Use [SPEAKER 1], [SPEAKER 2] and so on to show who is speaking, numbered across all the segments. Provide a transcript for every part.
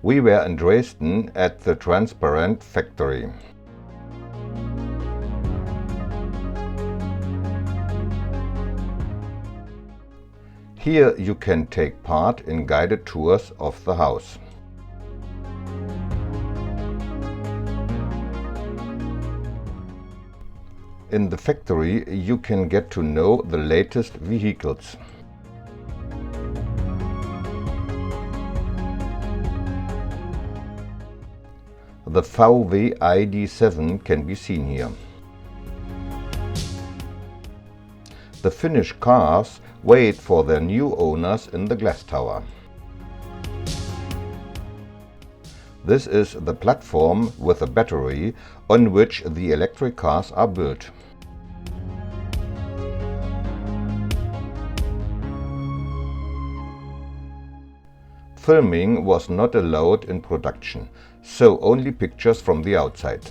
[SPEAKER 1] We were in Dresden at the transparent factory. Here you can take part in guided tours of the house. In the factory you can get to know the latest vehicles. The VW ID.7 can be seen here. The Finnish cars wait for their new owners in the glass tower. This is the platform with a battery on which the electric cars are built. Filming was not allowed in production, so only pictures from the outside.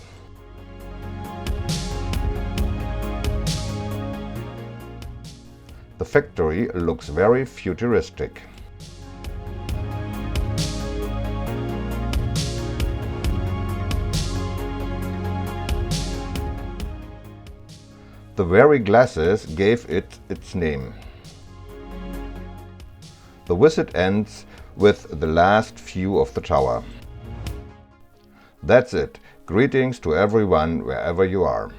[SPEAKER 1] The factory looks very futuristic. The very glasses gave it its name. The visit ends with the last view of the tower. That's it. Greetings to everyone wherever you are.